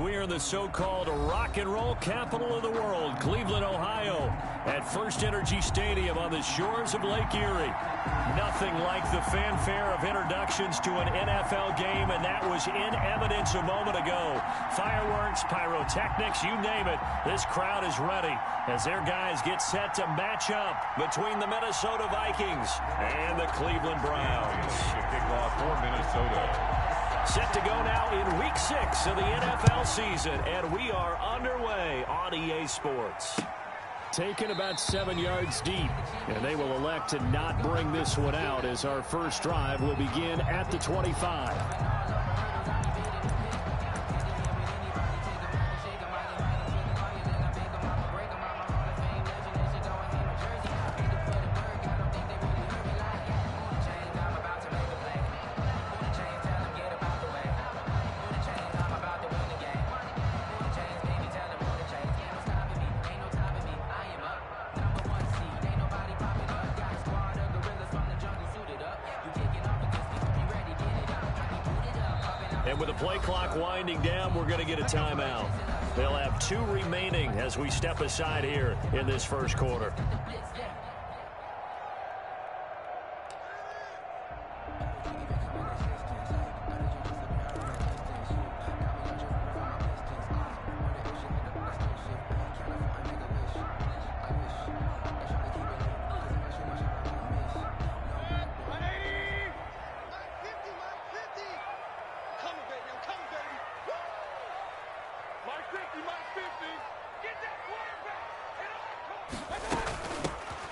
We're in the so-called rock and roll capital of the world, Cleveland, Ohio, at First Energy Stadium on the shores of Lake Erie. Nothing like the fanfare of introductions to an NFL game, and that was in evidence a moment ago. Fireworks, pyrotechnics, you name it, this crowd is ready as their guys get set to match up between the Minnesota Vikings and the Cleveland Browns. The kickoff for Minnesota. Set to go now in Week 6 of the NFL season, and we are underway on EA Sports. Taken about 7 yards deep, and they will elect to not bring this one out as our first drive will begin at the 25. And with the play clock winding down, we're going to get a timeout. They'll have 2 remaining as we step aside here in this first quarter.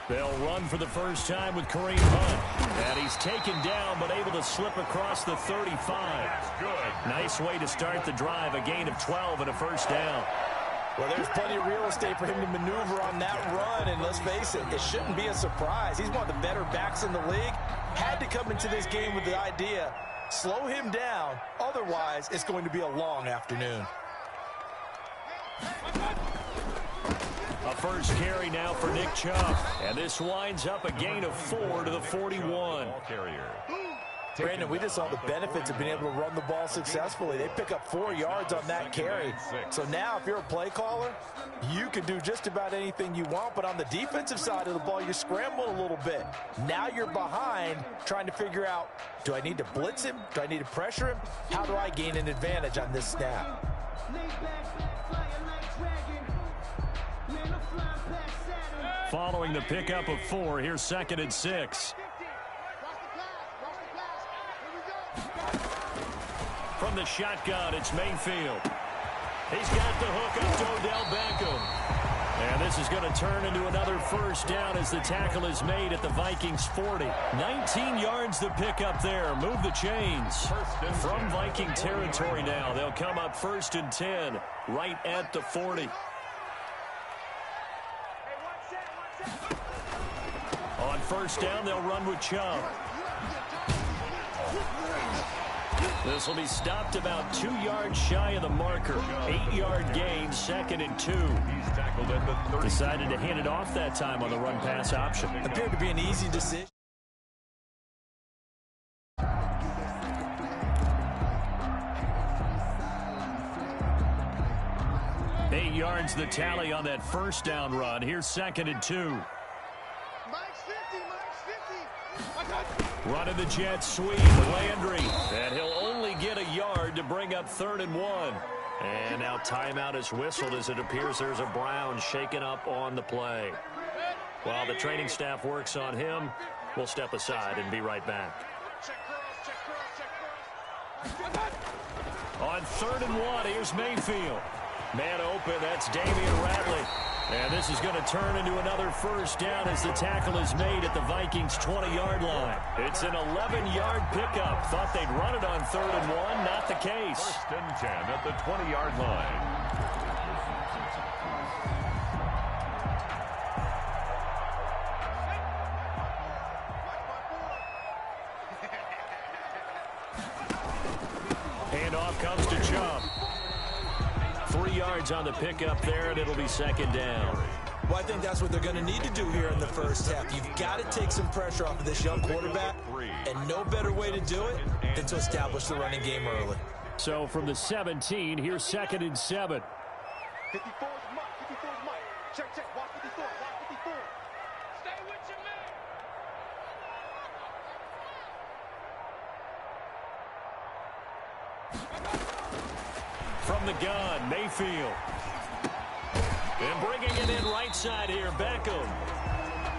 They'll run for the first time with Kareem Hunt. And he's taken down, but able to slip across the 35. That's good. Nice way to start the drive, a gain of 12 and a first down. Well, there's plenty of real estate for him to maneuver on that run, and let's face it, it shouldn't be a surprise. He's one of the better backs in the league. Had to come into this game with the idea, slow him down, otherwise it's going to be a long afternoon. A first carry now for Nick Chubb, and this winds up a gain of 4 to the 41. Brandon, we just saw the benefits of being able to run the ball successfully. They pick up 4 yards on that carry. So now if you're a play caller, you can do just about anything you want, but on the defensive side of the ball, you're scrambling a little bit. Now you're behind trying to figure out, do I need to blitz him? Do I need to pressure him? How do I gain an advantage on this snap? Following the pickup of 4, here's 2nd and 6. From the shotgun, it's Mayfield. He's got the hook up to Odell Beckham. And this is going to turn into another first down as the tackle is made at the Vikings 40. 19 yards the pickup there. Move the chains. From Viking territory now. They'll come up 1st and 10 right at the 40. On first down, they'll run with Chubb. This will be stopped about 2 yards shy of the marker. 8-yard gain, 2nd and 2. He's tackled at the 30. Decided to hand it off that time on the run-pass option. Appeared to be an easy decision. 8 yards the tally on that first down run. Here's 2nd and 2. Running the jet sweep, Landry. And he'll only get a yard to bring up 3rd and 1. And now timeout is whistled as it appears there's a Brown shaken up on the play. While the training staff works on him, we'll step aside and be right back. On 3rd and 1, here's Mayfield. Man open, that's Damian Ratley. And this is going to turn into another first down as the tackle is made at the Vikings' 20-yard line. It's an 11-yard pickup. Thought they'd run it on 3rd and 1. Not the case. 1st and 10 at the 20-yard line. Handoff comes to Chubb. 3 yards on the pickup there, and it'll be 2nd down. Well, I think that's what they're going to need to do here in the first half. You've got to take some pressure off of this young quarterback, and no better way to do it than to establish the running game early. So from the 17, here's 2nd and 7. 54 is Mike. 54 is Mike. Check, check. Watch 54. Watch 54. Stay with your man. From the gun, Mayfield. And bringing it in right side here, Beckham.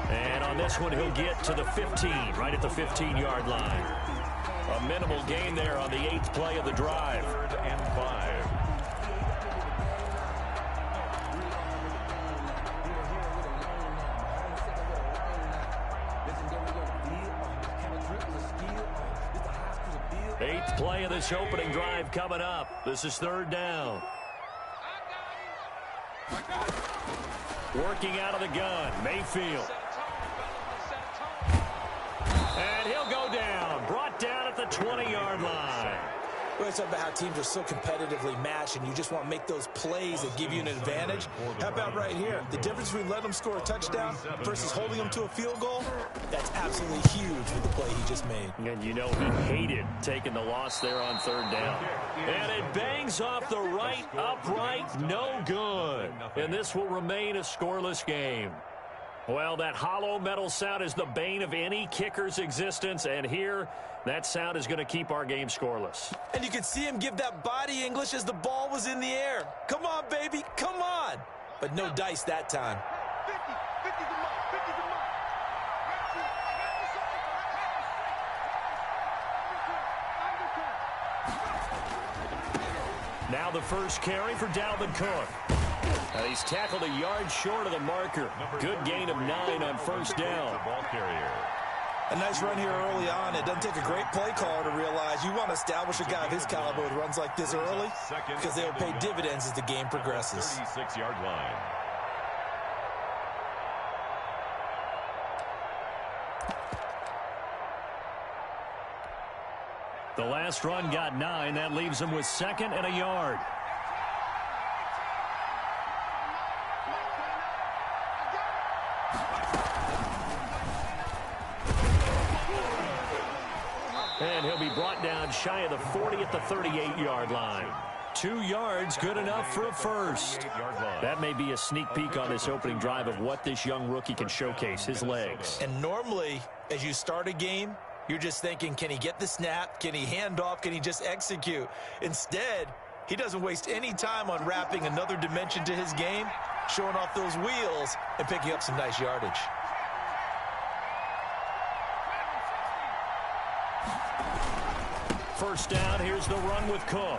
And on this one, he'll get to the 15, right at the 15-yard line. A minimal gain there on the 8th play of the drive. 3rd and 5. Eighth play of this opening drive coming up. This is 3rd down. Working out of the gun, Mayfield. And he'll go down. Brought down at the 20-yard line. We're talking about how teams are so competitively matched, and you just want to make those plays that give you an advantage. How about right here? The difference between letting them score a touchdown versus holding them to a field goal, that's absolutely huge with the play he just made. And you know he hated taking the loss there on 3rd down. And it bangs off the right upright, no good. And this will remain a scoreless game. Well, that hollow metal sound is the bane of any kicker's existence, and here, that sound is going to keep our game scoreless. And you could see him give that body English as the ball was in the air. Come on, baby, come on. But no dice that time. 50. 50's a Mike. 50's a Mike. Now the first carry for Dalvin Cook. And he's tackled a yard short of the marker. Good gain of 9 on 1st down. Ball carrier. A nice run here early on. It doesn't take a great play caller to realize you want to establish a guy of his caliber with runs like this early because they will pay dividends as the game progresses. 36-yard line. The last run got 9. That leaves him with 2nd and a yard. And he'll be brought down shy of the 40 at the 38-yard line. 2 yards, good enough for a first. That may be a sneak peek on this opening drive of what this young rookie can showcase, his legs. And normally, as you start a game, you're just thinking, can he get the snap? Can he hand off? Can he just execute? Instead, he doesn't waste any time on wrapping another dimension to his game, showing off those wheels, and picking up some nice yardage. First down, here's the run with Cook.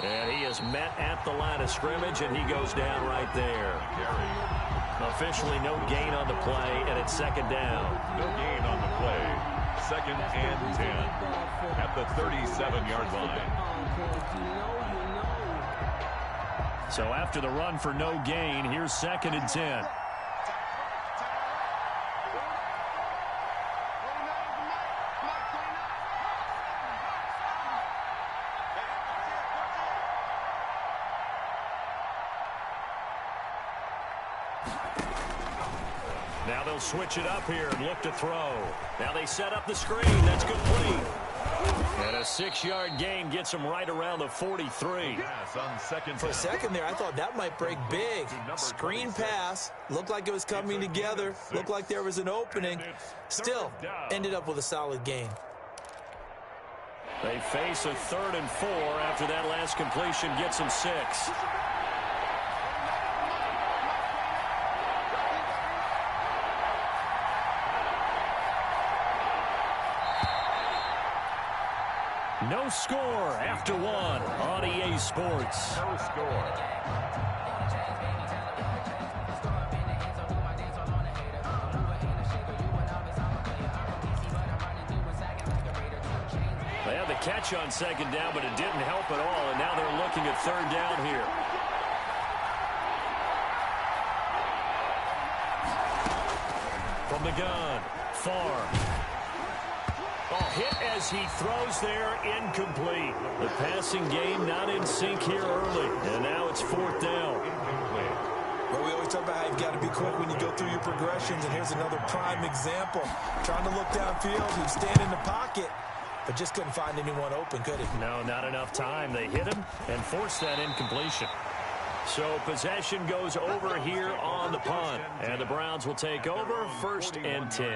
And he is met at the line of scrimmage, and he goes down right there. Officially no gain on the play, and it's 2nd down. No gain on the play. 2nd and 10 at the 37-yard line. So after the run for no gain, here's 2nd and 10. Now they'll switch it up here and look to throw. Now they set up the screen. That's complete. And a 6-yard gain gets him right around the 43. For a second there, I thought that might break big. Screen pass. Looked like it was coming together. Looked like there was an opening. Still, ended up with a solid gain. They face a 3rd and 4 after that last completion gets him 6. No score after 1 on EA Sports. No score. They had the catch on 2nd down, but it didn't help at all, and now they're looking at 3rd down here. From the gun, far. Hit as he throws there, incomplete. The passing game not in sync here early, and now it's 4th down. Well, we always talk about how you've got to be quick when you go through your progressions, and here's another prime example. Trying to look downfield, he's standing in the pocket, but just couldn't find anyone open, could he? No, not enough time. They hit him and forced that incompletion. So possession goes over here on the punt, and the Browns will take over 1st and 10.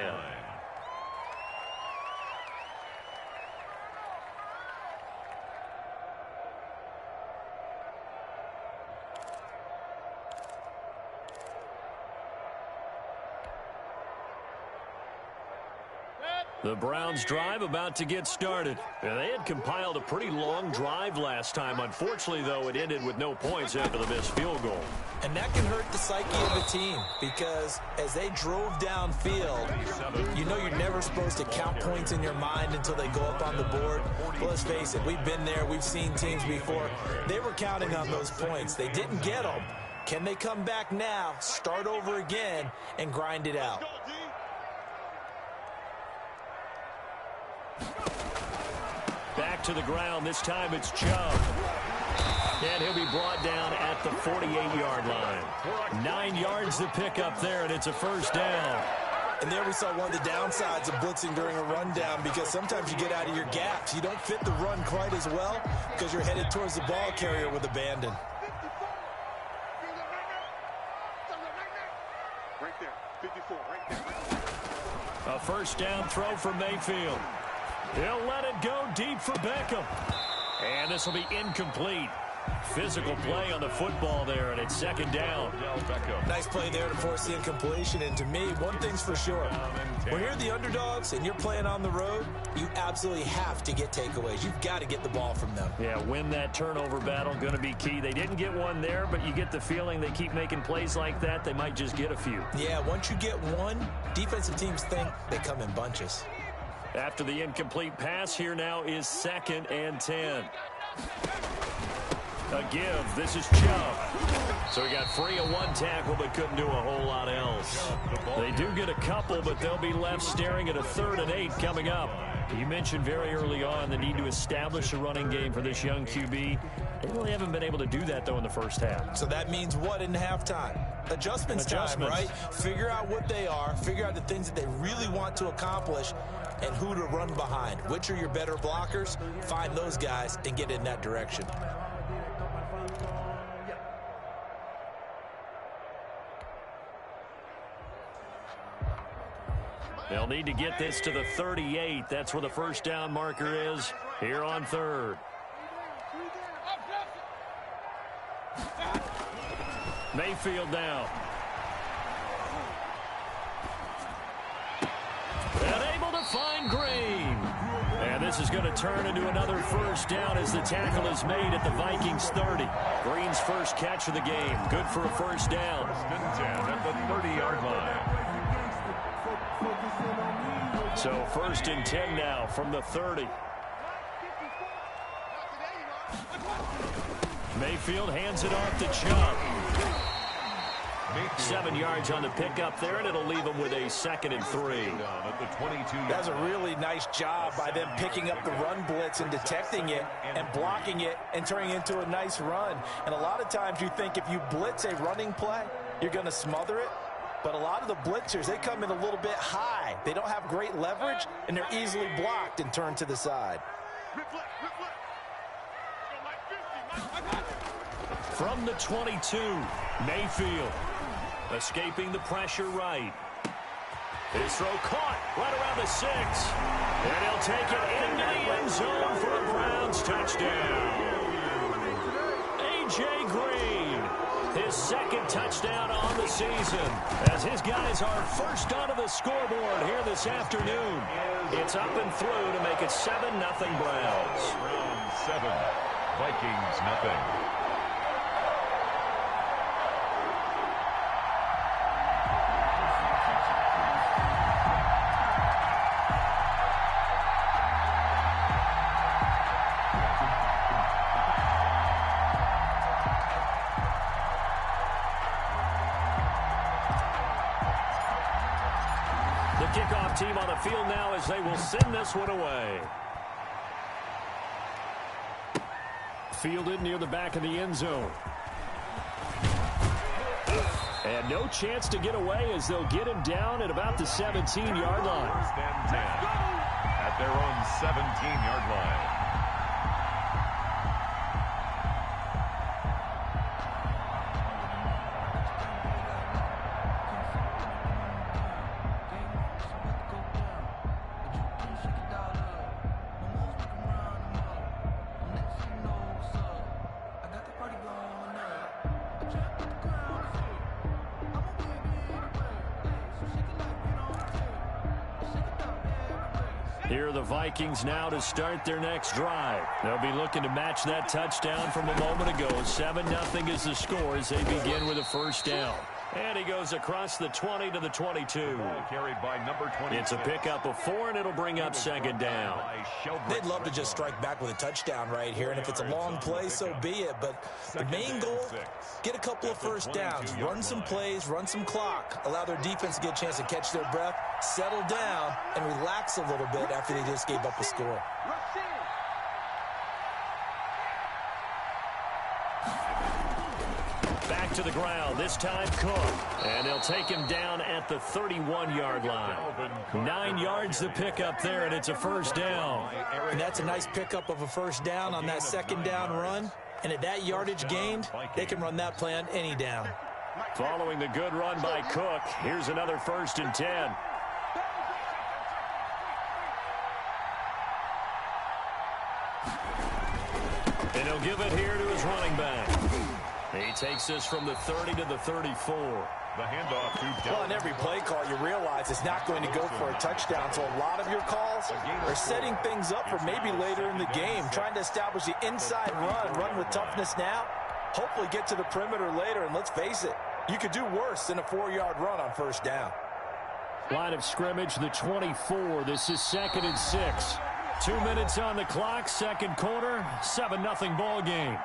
The Browns drive about to get started. They had compiled a pretty long drive last time. Unfortunately, though, it ended with no points after the missed field goal. And that can hurt the psyche of a team because as they drove downfield, you know you're never supposed to count points in your mind until they go up on the board. Well, let's face it, we've been there. We've seen teams before. They were counting on those points. They didn't get them. Can they come back now, start over again, and grind it out? Back to the ground. This time it's Chubb. And he'll be brought down at the 48-yard line. 9 yards to pick up there, and it's a 1st down. And there we saw one of the downsides of blitzing during a rundown because sometimes you get out of your gaps. You don't fit the run quite as well because you're headed towards the ball carrier with abandon. Right there, 54, right there. A 1st down throw for Mayfield. He'll let it go deep for Beckham. And this will be incomplete. Physical play on the football there, and it's 2nd down. Nice play there to force the incompletion. And to me, one thing's for sure. When you're the underdogs and you're playing on the road, you absolutely have to get takeaways. You've got to get the ball from them. Yeah, win that turnover battle, going to be key. They didn't get one there, but you get the feeling they keep making plays like that, they might just get a few. Yeah, once you get one, defensive teams think they come in bunches. After the incomplete pass, here now is 2nd and 10. A give. This is Chubb. So he got free of one tackle but couldn't do a whole lot else. They do get a couple, but they'll be left staring at a 3rd and 8 coming up. You mentioned very early on the need to establish a running game for this young QB. They really haven't been able to do that, though, in the 1st half. So that means what in halftime? Adjustments time, right? Figure out what they are, figure out the things that they really want to accomplish, and who to run behind. Which are your better blockers? Find those guys and get in that direction. They'll need to get this to the 38. That's where the 1st down marker is here on 3rd. Mayfield now. And able to find Green. And this is going to turn into another 1st down as the tackle is made at the Vikings 30. Green's 1st catch of the game. Good for a 1st down. 1st and 10 at the 30-yard line. So 1st and 10 now from the 30. Mayfield hands it off to Chubb. 7 yards on the pickup there, and it'll leave him with a 2nd and 3. That's a really nice job by them picking up the run blitz and detecting it and blocking it and turning it into a nice run. And a lot of times you think if you blitz a running play, you're going to smother it. But a lot of the blitzers, they come in a little bit high. They don't have great leverage, and they're easily blocked and turned to the side. From the 22, Mayfield escaping the pressure right. His throw caught right around the 6. And he'll take it into the end zone for a Browns touchdown. A.J. Green, his 2nd touchdown on the season, as his guys are first onto the scoreboard here this afternoon. It's up and through to make it 7-0 Browns. Round 7, Vikings nothing. Kickoff team on the field now as they will send this one away. Fielded near the back of the end zone. And no chance to get away as they'll get him down at about the 17-yard line. 1st and 10. at their own 17-yard line. Here are the Vikings now to start their next drive. They'll be looking to match that touchdown from a moment ago. 7-0 is the score as they begin with a first down. And he goes across the 20 to the 22. Carried by number 20. It's a pickup of 4, and it'll bring up second down. They'd love to just strike back with a touchdown right here, and if it's a long play, so be it. But the main goal, get a couple of first downs, run some plays, run some clock, allow their defense to get a chance to catch their breath, settle down, and relax a little bit after they just gave up a score. Back to the ground, this time Cook. And they'll take him down at the 31-yard line. 9 yards to pick up there, and it's a first down. And that's a nice pickup of a first down on that second down run. And at that yardage gained, they can run that play on any down. Following the good run by Cook, here's another 1st and 10. And he'll give it here to his running back. He takes this from the 30 to the 34. The handoff to Well, on every play call, you realize it's not going to go for a touchdown. So a lot of your calls are setting things up for maybe later in the game, trying to establish the inside run with toughness now, hopefully get to the perimeter later. And let's face it, you could do worse than a 4-yard run on first down. Line of scrimmage, the 24. This is 2nd and 6. 2 minutes on the clock, second quarter, 7-0 ball game.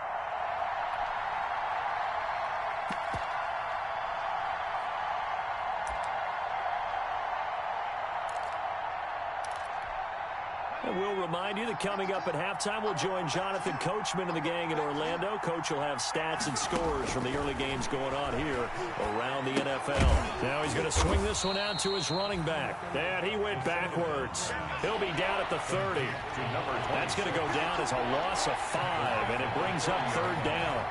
And we'll remind you that coming up at halftime, we'll join Jonathan Coachman and the gang in Orlando. Coach will have stats and scores from the early games going on here around the NFL. Now he's going to swing this one out to his running back. And he went backwards. He'll be down at the 30. That's going to go down as a loss of 5, and it brings up 3rd down.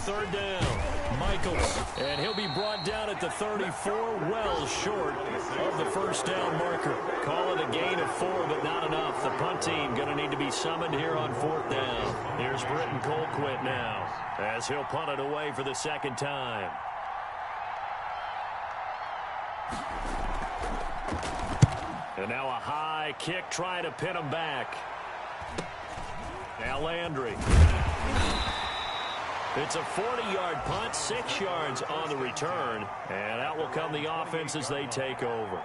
Third down, Michaels, and he'll be brought down at the 34, well short of the first down marker. Call it a gain of 4, but not enough. The punt team going to need to be summoned here on 4th down. Here's Britton Colquitt now, as he'll punt it away for the 2nd time. And now a high kick trying to pin him back. Now Landry. It's a 40-yard punt, 6 yards on the return, and out will come the offense as they take over.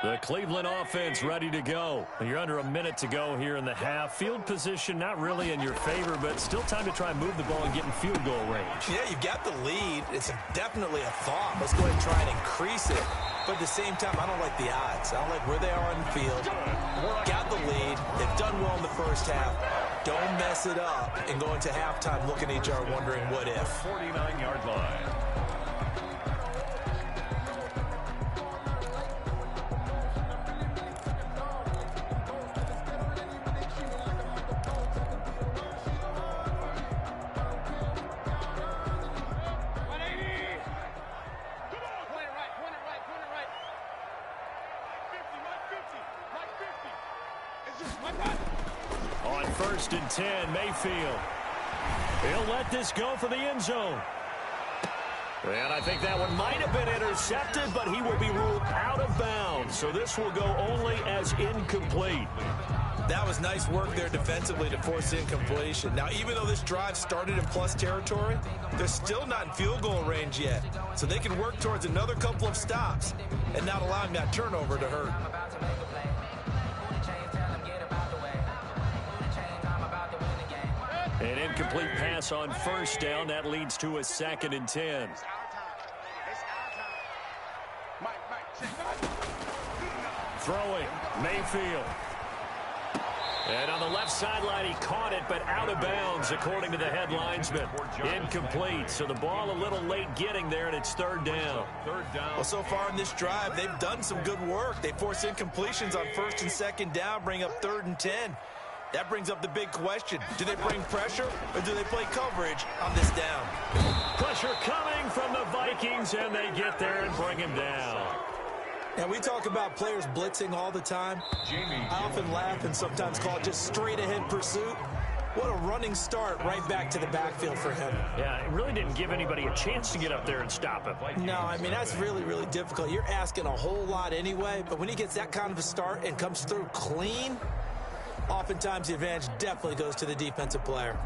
The Cleveland offense ready to go. You're under a minute to go here in the half. Field position not really in your favor, but still time to try and move the ball and get in field goal range. Yeah, you've got the lead. It's definitely a thought. Let's go ahead and try and increase it. But at the same time, I don't like the odds. I don't like where they are on the field. Got the lead. They've done well in the first half. Don't mess it up and go into halftime looking at each other wondering what if. 49-yard line. On 1st and 10, Mayfield. He'll let this go for the end zone. And I think that one might have been intercepted, but he will be ruled out of bounds. So this will go only as incomplete. That was nice work there defensively to force incompletion. Now, even though this drive started in plus territory, they're still not in field goal range yet. So they can work towards another couple of stops and not allowing that turnover to hurt. An incomplete pass on first down. That leads to a 2nd and 10. Throwing, Mayfield. And on the left sideline, he caught it, but out of bounds, according to the head linesman. Incomplete, so the ball a little late getting there, and it's 3rd down. Well, so far in this drive, they've done some good work. They force incompletions on 1st and 2nd down, bring up 3rd and 10. That brings up the big question. Do they bring pressure, or do they play coverage on this down? Pressure coming from the Vikings, and they get there and bring him down. And we talk about players blitzing all the time. I often laugh and sometimes call it just straight-ahead pursuit. What a running start right back to the backfield for him. Yeah, it really didn't give anybody a chance to get up there and stop him. No, I mean, that's really, really difficult. You're asking a whole lot anyway, but when he gets that kind of a start and comes through clean, oftentimes the advantage definitely goes to the defensive player.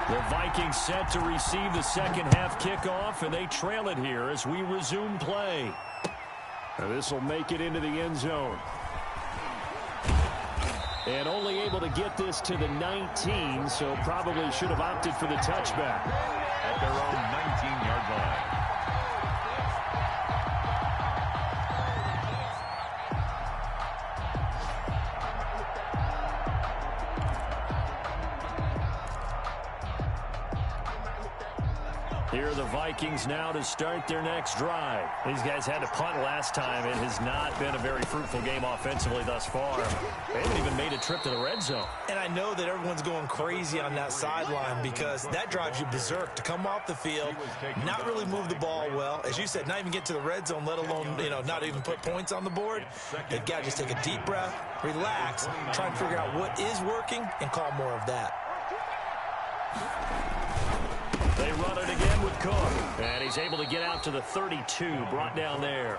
The Vikings set to receive the second half kickoff, and they trail it here as we resume play. This will make it into the end zone. And only able to get this to the 19, so probably should have opted for the touchback. At their own 19-yard line. Here are the Vikings now to start their next drive. These guys had to punt last time. It has not been a very fruitful game offensively thus far. They haven't even made a trip to the red zone. And I know that everyone's going crazy on that sideline because that drives you berserk to come off the field, not really move the ball well. As you said, not even get to the red zone, let alone, not even put points on the board. They've got to just take a deep breath, relax, try and figure out what is working and call more of that. They run it again with Cook. And he's able to get out to the 32, brought down there.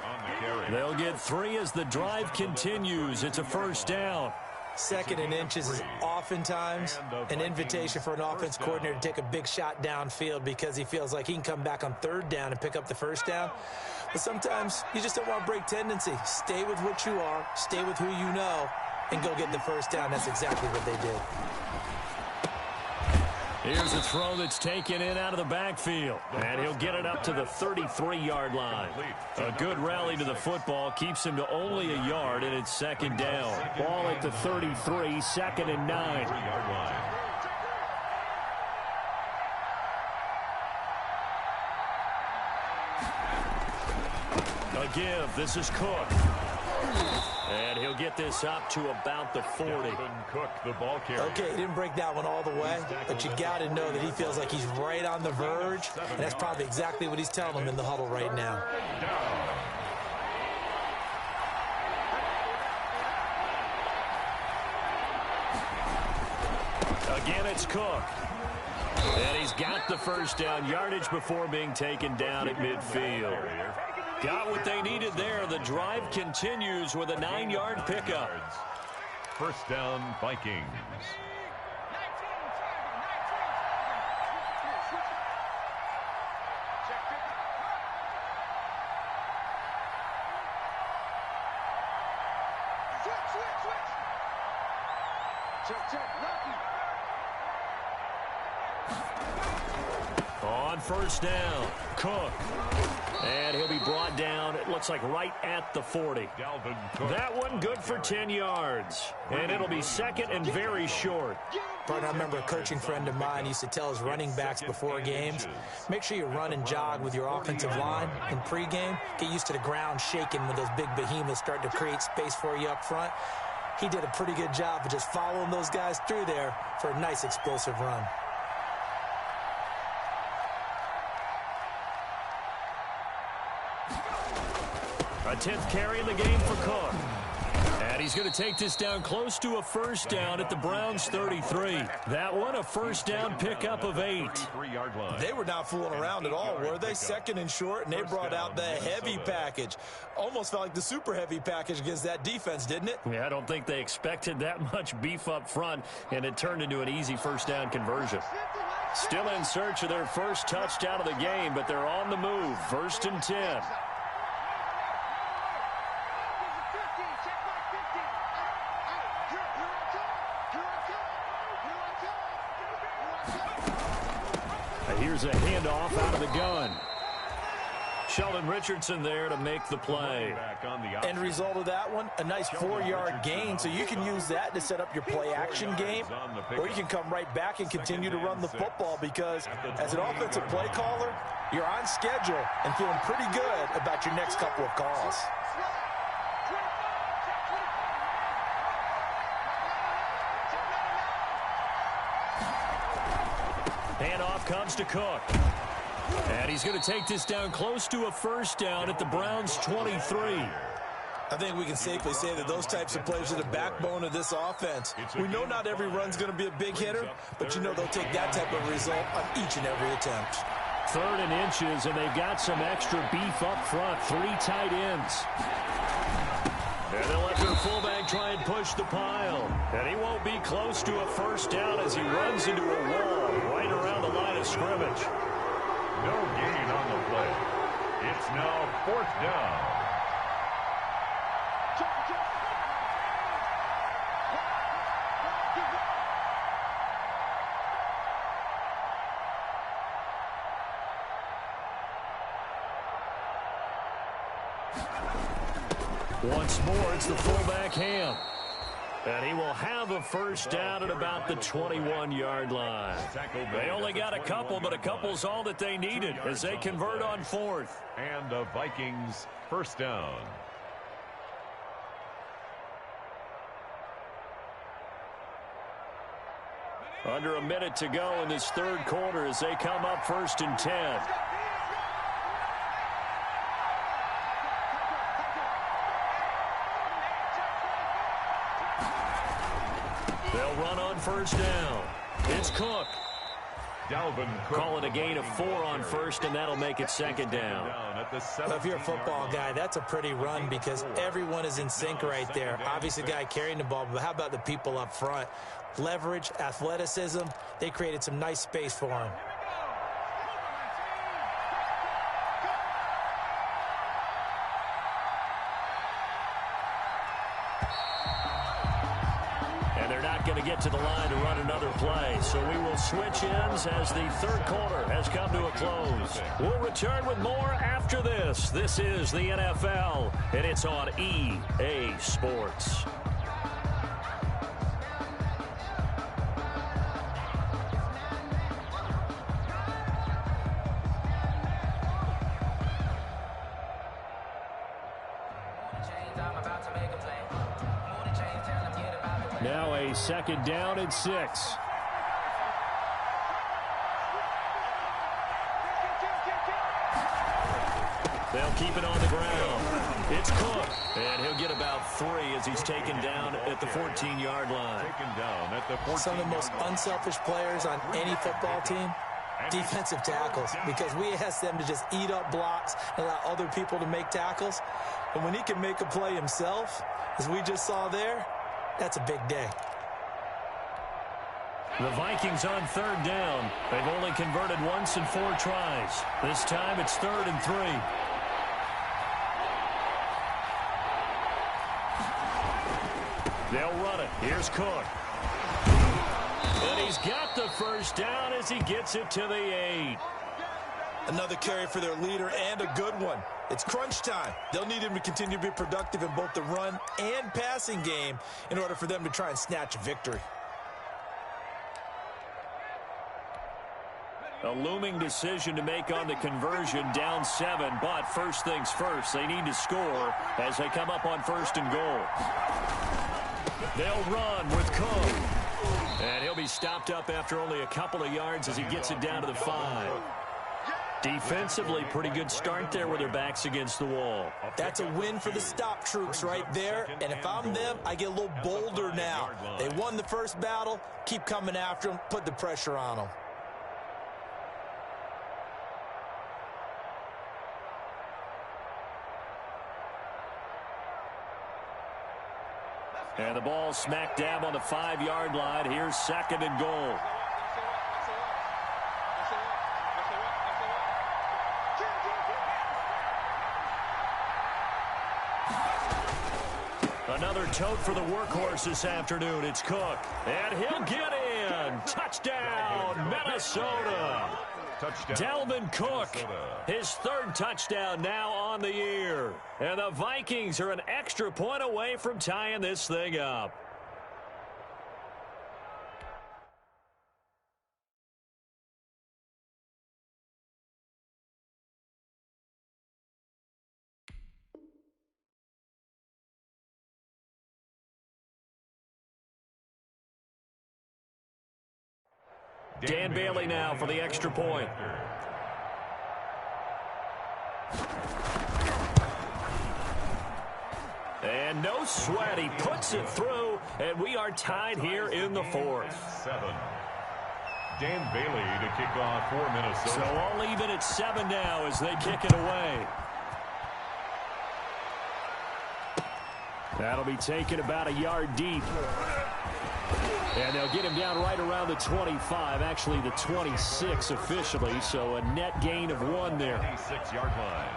They'll get 3 as the drive continues. It's a 1st down. 2nd and inches is oftentimes an invitation for an offense coordinator to take a big shot downfield because he feels like he can come back on 3rd down and pick up the 1st down. But sometimes you just don't want to break tendency. Stay with what you are, stay with who you know, and go get the 1st down. That's exactly what they did. Here's a throw that's taken in out of the backfield. And he'll get it up to the 33-yard line. A good rally to the football keeps him to only a yard, and it's 2nd down. Ball at the 33, 2nd and 9. A give. This is Cook. And he'll get this up to about the 40. Cook, the ball carrier. Okay, he didn't break that one all the way, but you got to know that he feels like he's right on the verge, and that's probably exactly what he's telling them in the huddle right now. Again, it's Cook. And he's got the 1st down yardage before being taken down at midfield. Got what they needed there. The drive continues with a 9-yard pickup. 1st down, Vikings. On 1st down, Cook. And he'll be brought down, it looks like right at the 40. That one good for 10 yards. And it'll be 2nd and very short. Partner, I remember a coaching friend of mine used to tell his running backs before games, make sure you run and jog with your offensive line in pregame. Get used to the ground shaking when those big behemoths start to create space for you up front. He did a pretty good job of just following those guys through there for a nice explosive run. A 10th carry in the game for Cook. And he's going to take this down close to a 1st down at the Browns' 33. That one, a 1st down pickup of 8. They were not fooling around at all, were they? 2nd and short, and they brought out the heavy package. Almost felt like the super heavy package against that defense, didn't it? Yeah, I don't think they expected that much beef up front, and it turned into an easy 1st down conversion. Still in search of their first touchdown of the game, but they're on the move. 1st and 10. Here's a handoff out of the gun. Sheldon Richardson there to make the play. End result of that one, a nice 4-yard gain, so you can use that to set up your play-action game, or you can come right back and continue to run the football because as an offensive play caller, you're on schedule and feeling pretty good about your next couple of calls. Handoff comes to Cook. And he's going to take this down close to a first down at the Browns' 23. I think we can safely say that those types of plays are the backbone of this offense. We know not every run's going to be a big hitter, but you know they'll take that type of result on each and every attempt. 3rd and inches, and they've got some extra beef up front. 3 tight ends. And they'll let their fullback try and push the pile. And he won't be close to a first down as he runs into a wall right around the line of scrimmage. No gain on the play. It's now 4th down. Once more, it's the fullback Ham. And he will have a first down at about the 21-yard line. They only got a couple, but a couple's all that they needed as they convert on 4th. And the Vikings first down. Under a minute to go in this 3rd quarter as they come up 1st and 10. They'll run on first down. It's Cook. Calling a gain of 4 on first, and that'll make it 2nd down. Well, if you're a football guy, that's a pretty run because everyone is in sync right there. Obviously, the guy carrying the ball, but how about the people up front? Leverage, athleticism, they created some nice space for him. Going to get to the line to run another play. So we will switch ends as the 3rd quarter has come to a close. We'll return with more after this. This is the NFL, and it's on EA Sports. Now a 2nd down and 6. They'll keep it on the ground. It's Cook, and he'll get about 3 as he's taken down at the 14-yard line. Some of the most unselfish players on any football team, defensive tackles, because we ask them to just eat up blocks and allow other people to make tackles. And when he can make a play himself, as we just saw there, that's a big day. The Vikings on 3rd down. They've only converted once in 4 tries. This time it's 3rd and 3. They'll run it. Here's Cook. And he's got the first down as he gets it to the 8. Another carry for their leader and a good one. It's crunch time. They'll need him to continue to be productive in both the run and passing game in order for them to try and snatch a victory. A looming decision to make on the conversion, down 7, but first things first, they need to score as they come up on 1st and goal. They'll run with Cook, and he'll be stopped up after only a couple of yards as he gets it down to the 5. Defensively, pretty good start there with their backs against the wall. That's a win for the stop troops right there, and if I'm them, I get a little bolder now. They won the first battle, keep coming after them, put the pressure on them. And the ball smack dab on the 5-yard line. Here's 2nd and goal. Another tote for the workhorse this afternoon. It's Cook. And he'll get in. Touchdown, Minnesota. Dalvin Cook, his third touchdown now on the year. And the Vikings are an extra point away from tying this thing up. Dan Bailey now for the extra point. And no sweat. He puts it through, and we are tied here in the fourth. 7. Dan Bailey to kick off for Minnesota. So all even at 7 now as they kick it away. That'll be taken about a yard deep. And they'll get him down right around the 25, actually the 26 officially, so a net gain of 1 there. 26-yard line.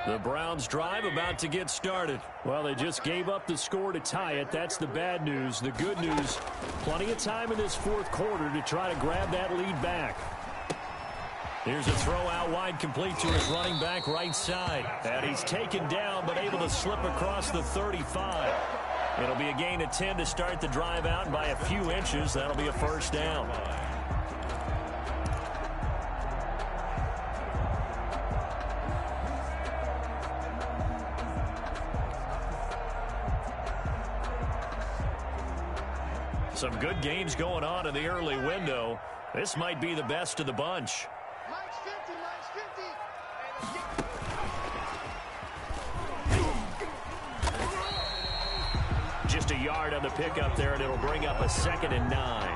The Browns drive about to get started. Well, they just gave up the score to tie it. That's the bad news. The good news, plenty of time in this fourth quarter to try to grab that lead back. Here's a throw out wide, complete to his running back right side. And he's taken down but able to slip across the 35. It'll be a gain of 10 to start the drive out, and by a few inches, that'll be a first down. Some good games going on in the early window. This might be the best of the bunch. Just a yard on the pickup there, and it'll bring up a 2nd and 9.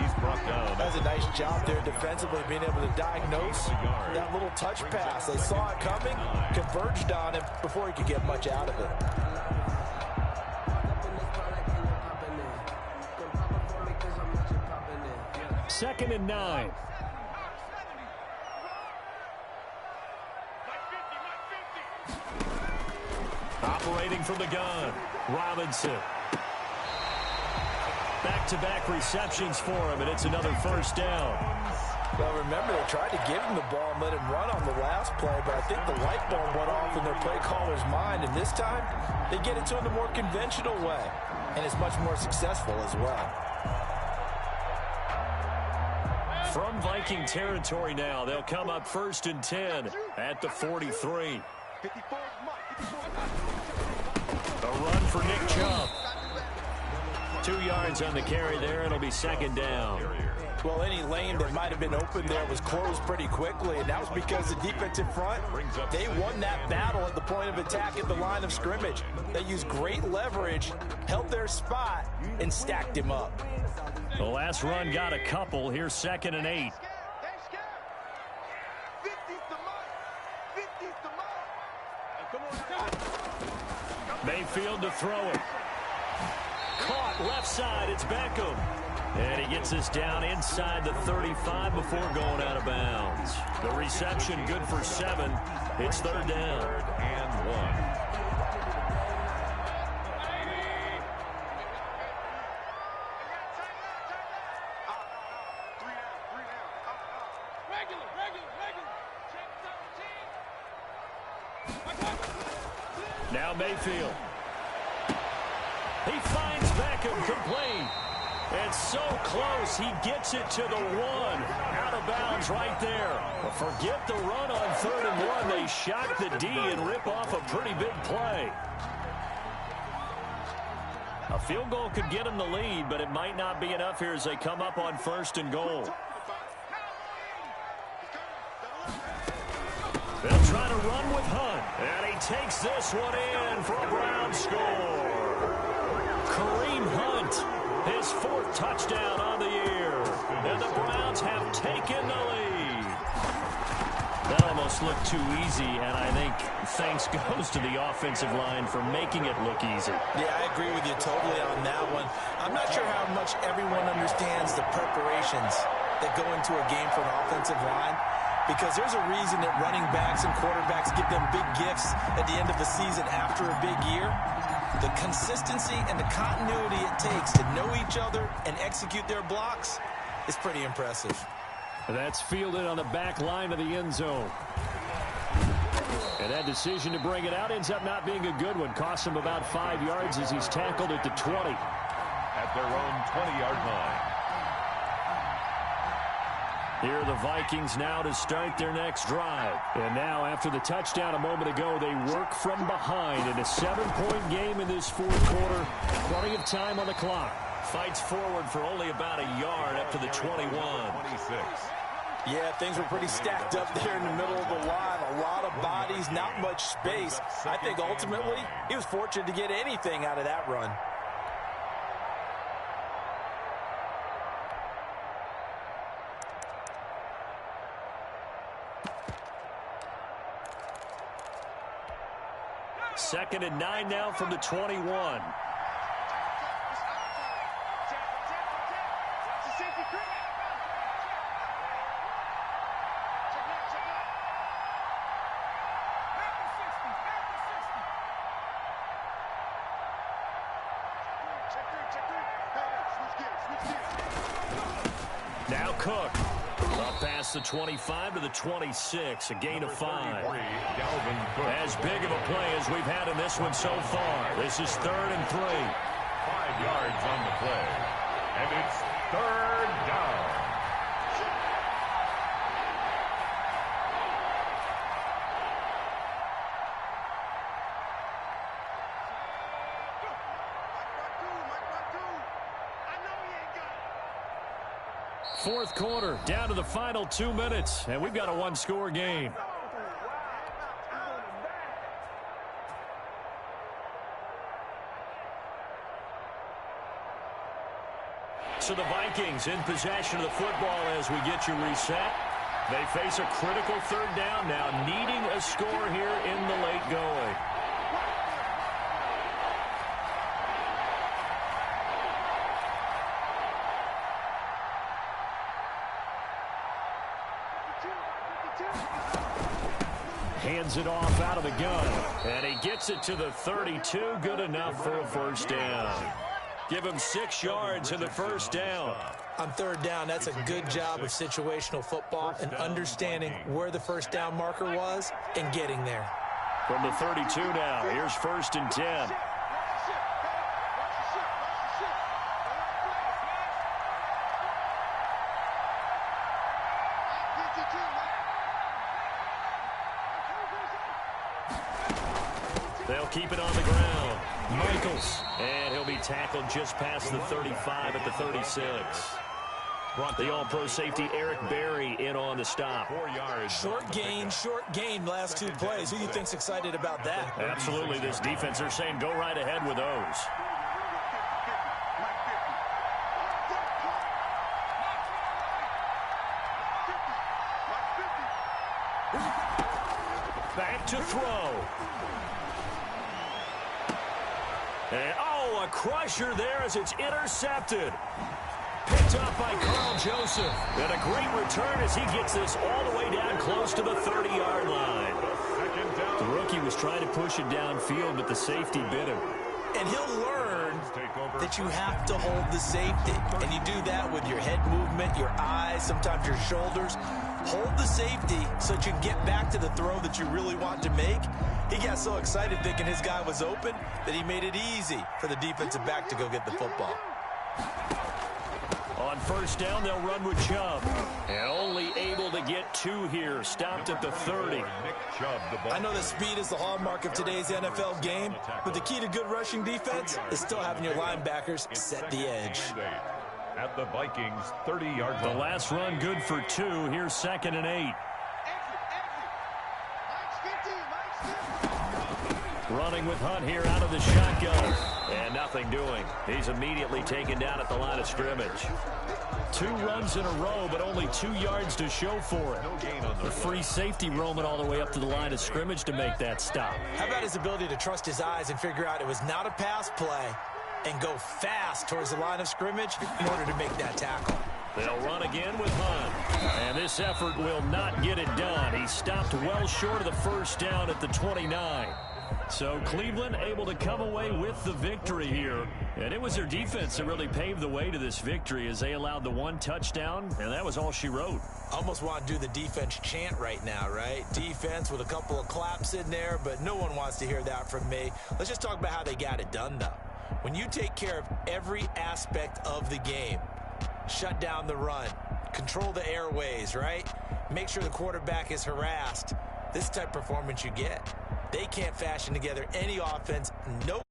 He's brought down. That's a nice job there defensively, being able to diagnose that little touch pass. They saw it coming, converged on him before he could get much out of it. Second and 9. Operating from the gun, Robinson. Back-to-back receptions for him, and it's another first down. Well, remember, they tried to give him the ball and let him run on the last play, but I think the light bulb went off in their play caller's mind, and this time they get it to him the more conventional way, and it's much more successful as well. From Viking territory now, they'll come up 1st and 10 at the 43. A run for Nick Chubb. 2 yards on the carry there. It'll be 2nd down. Well, any lane that might have been open there was closed pretty quickly, and that was because the defensive front, they won that battle at the point of attack at the line of scrimmage. They used great leverage, held their spot, and stacked him up. The last run got a couple. Here's 2nd and 8. Mayfield to throw it. Caught left side. It's Beckham. And he gets us down inside the 35 before going out of bounds. The reception good for 7. It's 3rd down. 3rd and 1. Now Mayfield. He finds Beckham complete. And so close, he gets it to the 1. Out of bounds right there. But forget the run on 3rd and 1. They shock the D and rip off a pretty big play. A field goal could get them the lead, but it might not be enough here as they come up on 1st and goal. They'll try to run with Hunt. And he takes this one in for a Brown score. Kareem Hunt, his 4th touchdown on the year. And the Browns have taken the lead. That almost looked too easy, and I think thanks goes to the offensive line for making it look easy. Yeah, I agree with you totally on that one. I'm not sure how much everyone understands the preparations that go into a game for an offensive line. because there's a reason that running backs and quarterbacks give them big gifts at the end of the season after a big year. The consistency and the continuity it takes to know each other and execute their blocks is pretty impressive. That's fielded on the back line of the end zone. And that decision to bring it out ends up not being a good one. Costs him about 5 yards as he's tackled at the 20. At their own 20-yard line. Here are the Vikings now to start their next drive. And now, after the touchdown a moment ago, they work from behind in a 7-point game in this fourth quarter. Plenty of time on the clock. Fights forward for only about a yard up to the 21. 26. Yeah, things were pretty stacked up there in the middle of the line. A lot of bodies, not much space. I think ultimately he was fortunate to get anything out of that run. Second and 9 now from the 21. Now Cook. Up past the 25 to the 26, a gain of 5. As big of a play as we've had in this one so far. This is 3rd and 3. 5 yards on the play. And it's 3rd down. Fourth quarter, down to the final 2 minutes, and we've got a one-score game. So the Vikings in possession of the football as we get you reset. They face a critical 3rd down now, needing a score here in the late going. Hands it off out of the gun. And he gets it to the 32. Good enough for a first down. Give him 6 yards in the first down. On 3rd down, that's a good job of situational football and understanding where the first down marker was and getting there. From the 32 now, here's 1st and 10. They'll keep it on the ground. Michaels. And he'll be tackled just past the 35 at the 36. The all-pro safety Eric Berry in on the stop. 4 yards. Short gain last 2 plays. Who do you think's excited about that? Absolutely. This defense, they're saying go right ahead with those. Back to throw. And, a crusher there as it's intercepted. Picked up by Carl Joseph. And a great return as he gets this all the way down close to the 30-yard line. The rookie was trying to push it downfield, but the safety bit him. And he'll learn that you have to hold the safety. And you do that with your head movement, your eyes, sometimes your shoulders. Hold the safety so that you can get back to the throw that you really want to make. He got so excited thinking his guy was open that he made it easy for the defensive back to go get the football. On first down, they'll run with Chubb. And only able to get 2 here. Stopped at the 30. I know that speed is the hallmark of today's NFL game, but the key to good rushing defense is still having your linebackers set the edge. At the Vikings 30-yard line. The last run good for 2. Here's 2nd and 8. Running with Hunt here out of the shotgun. And nothing doing. He's immediately taken down at the line of scrimmage. 2 runs in a row, but only 2 yards to show for it. The free safety roaming all the way up to the line of scrimmage to make that stop. How about his ability to trust his eyes and figure out it was not a pass play and go fast towards the line of scrimmage in order to make that tackle? They'll run again with Hunt. And this effort will not get it done. He stopped well short of the first down at the 29. So Cleveland able to come away with the victory here. And it was their defense that really paved the way to this victory as they allowed the one touchdown, and that was all she wrote. Almost want to do the defense chant right now, right? Defense with a couple of claps in there, but no one wants to hear that from me. Let's just talk about how they got it done, though. When you take care of every aspect of the game, shut down the run, control the airways, right? Make sure the quarterback is harassed. This type of performance you get. They can't fashion together any offense. No